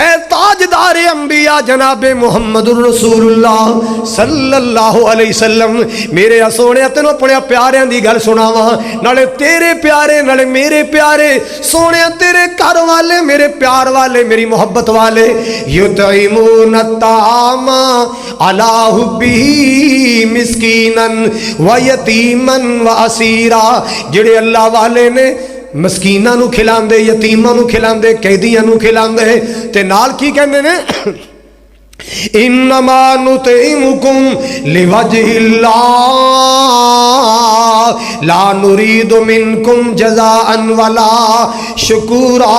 اے تاجدار انبیاء جناب محمد رسولullah sallallahu alaihi wasallam میرے سونے تینوں اپنے پیاریاں دی گل سناواں نالے تیرے پیارے نالے میرے پیارے سونے تیرے گھر والے میرے پیار والے میری محبت والے یطعمون الطعام علی حبہ مسکینا و یتیما و اسیرا جڑے اللہ والے نے مسکیناں نو کھلاندے یتیماں نو کھلاندے قیدیاں نو کھلاندے تے نال کی کہندے نے انما نطعمکم لوجہ اللہ لا نرید منکم جزاء ولا شکورا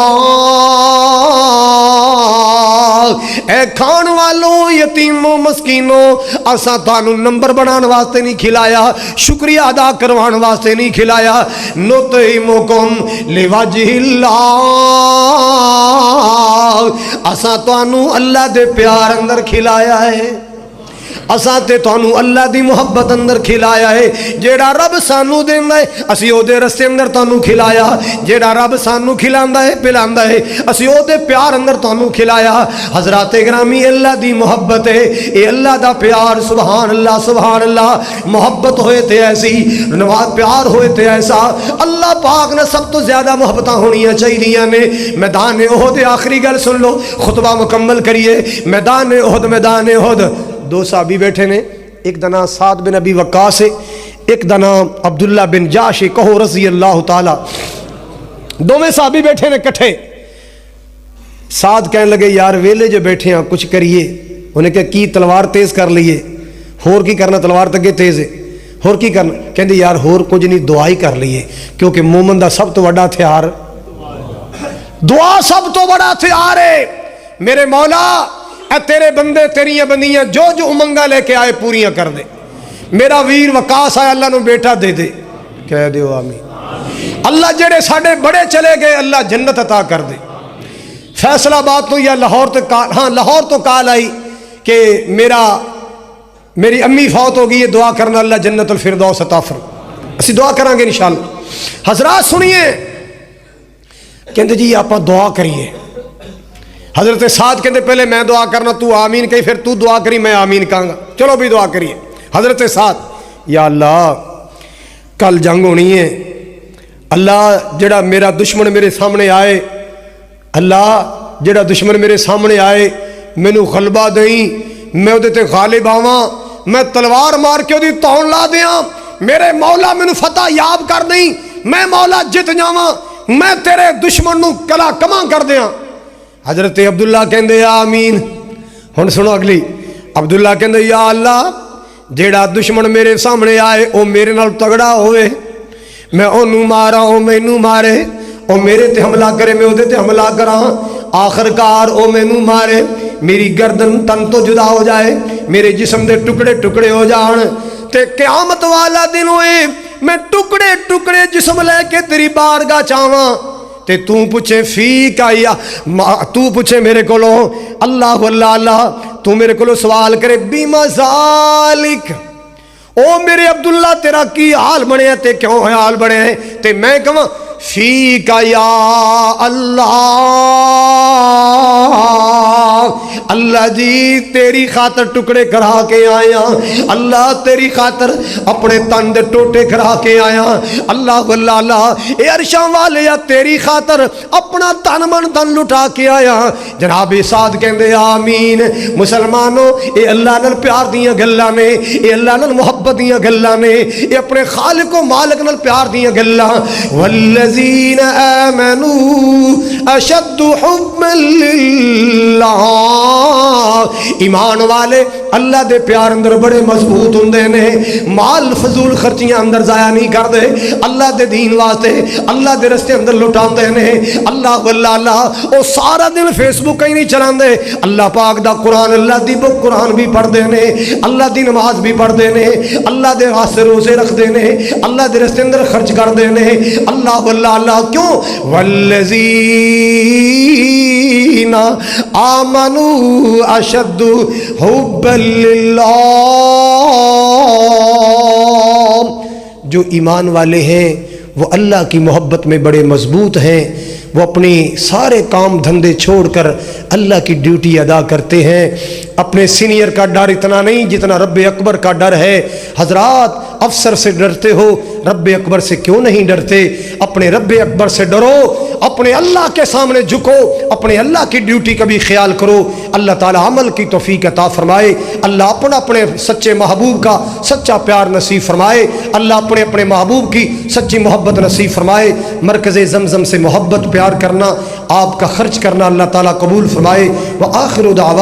اے کھان والوں یتیموں مسکینوں اساں تانوں نمبر بنان واسطے نہیں کھلایا شکریہ ادا کروان واسطے نہیں کھلایا نطعمکم لوجہ اللہ اساں تانوں اللہ دے پیار اندر کھلایا ہے اساں تے تانوں اللہ دی محبت اندر کھلایا ہے جیڑا رب سانوں دیندا ہے اسی او دے رستے اندر تانوں کھلایا جیڑا رب سانوں کھلاندا ہے پلاندا ہے اسی او دے پیار اندر تانوں کھلایا حضرات گرامی اللہ دی محبت ہے اے اللہ دا پیار سبحان اللہ محبت ہوئے تے ایسی نواز پیار ہوئے تے ایسا اللہ پاک نے سب تو زیادہ محبتاں ہونیاں چاہیے نے میدان احد آخری گل سن لو خطبہ مکمل کریے میدان احد دو صحابی بیٹھے نے ایک دا نام سعد بن ابی وقاص ہے ایک دا نام عبداللہ بن جاش کہو رضی اللہ تعالی دو میں صحابی بیٹھے نے کٹھے سعد کہنے لگے یار ویلے جو بیٹھے ہیں کچھ کریے انہیں کہا کی تلوار تیز کر لیے ہور کی کرنا تلوار تکے تیز ہے ہور کی کرنا کہندے یار ہور کچھ نہیں دعا ہی کر لیے کیونکہ مومن دا سب تو بڑا ہتھیار دعا سب تو بڑا ہتھیار ہے میرے مولا اے تیرے بندے تیریاں بندیاں جو امنگا لے کے آئے پوریاں کر دے میرا ویر وقاص آیا اللہ نو بیٹا دے دے کہہ دیو آمین اللہ جڑے ساڑھے بڑے چلے گئے اللہ جنت عطا کر دے فیصلہ بات تو یا لاہور تو کال آئی کہ میری امی فوت ہو گئی ہے دعا کرنا اللہ جنت الفردوس عطا فرمائے اسی دعا کریں گے انشاءاللہ حضرات سنیے کہندے جی آپ دعا کریے حضرت سعد کہندے پہلے میں دعا کرنا تو آمین کہی پھر تو دعا کری میں آمین کہاں گا چلو بھی دعا کریے حضرت سعد یا اللہ کل جنگ ہونی ہے اللہ جڑا میرا دشمن میرے سامنے آئے اللہ جڑا دشمن میرے سامنے آئے مینوں غلبہ دیں میں ادھے تے غالب آواں میں تلوار مار کے ادھی تون لا دیاں میرے مولا مینوں فتح یاب کر دیں میں مولا جت جاواں میں تیرے دشمن نوں کلا کما کر دیاں حضرت عبداللہ کہندے آمین ہن سنو اگلی عبداللہ کہندے یا اللہ جیڑا دشمن میرے سامنے آئے او میرے نال تگڑا ہوئے میں انہوں مارا او مینوں مارے او میرے تے حملہ کرے میں ادھے تے حملہ کراں آخرکار او مینوں مارے میری گردن تن تو جدا ہو جائے میرے جسم دے ٹکڑے ٹکڑے ہو جان تے قیامت والا دن ہوئے میں ٹکڑے ٹکڑے جسم لے کے تیری بارگاہ چاواں تے تو پوچھے فی کا یا تو پوچھے میرے کو لو اللہ تو میرے کو لو سوال کرے بیما ذالک او میرے عبداللہ تیرا کی حال بنے ہیں تے کیوں حال بنے ہیں تے میں کہاں فی کا یا اللہ اللہ جی تیری خاطر ٹکڑے کرا کے آیا اللہ تیری خاطر اپنے تن دے ٹوٹے کرا کے آیا اللہ اے عرشاں والے یا تیری خاطر اپنا تن من تن لٹا کے آیا جناب سعد کہندے آمین مسلمانوں اے اللہ نال پیار دیاں گلاں نے اے اللہ نال محبت دیاں گلاں نے اے اپنے خالق و مالک نال پیار دیاں گلاں والذین آمنوا اشد حبا للہ ایمان والے اللہ دے پیار اندر بڑے مضبوط ہوندے نے مال فضول خرچیاں اندر ضائع نہیں کر دے اللہ دے دین واسطے اللہ دے رستے اندر لٹاندے نے اللہ او سارا دن فیس بک کہیں نہیں چلاندے اللہ پاک دا قرآن اللہ دی بک قرآن بھی پڑھ دے نے اللہ دی نماز بھی پڑھ دے نے اللہ دے واسطے روزے رکھ دے نے اللہ دے رستے اندر خرچ کر دے نے اللہ کیوں والذین آمنوا اشد حبا للہ جو ایمان والے ہیں وہ اللہ کی محبت میں بڑے مضبوط ہیں وہ اپنی سارے کام دھندے چھوڑ کر اللہ کی ڈیوٹی ادا کرتے ہیں. اپنے سینئر کا ڈر اتنا نہیں جتنا رب اکبر کا ڈر ہے. حضرات افسر سے ڈرتے ہو، رب اکبر سے کیوں نہیں ڈرتے؟ اپنے رب اکبر سے ڈرو، اپنے اللہ کے سامنے جھکو، اپنے اللہ کی ڈیوٹی کا بھی خیال کرو. اللہ تعالی عمل کی توفیق عطا فرمائے. اللہ اپنے سچے محبوب کا سچا پیار نصیب فرمائے. اللہ اپنے محبوب کی سچی محبت نصیب فرمائے. مرکز زمزم سے محبت پیار کرنا، آپ کا خرچ کرنا اللہ تعالیٰ قبول فرمائے. وآخر دعوانا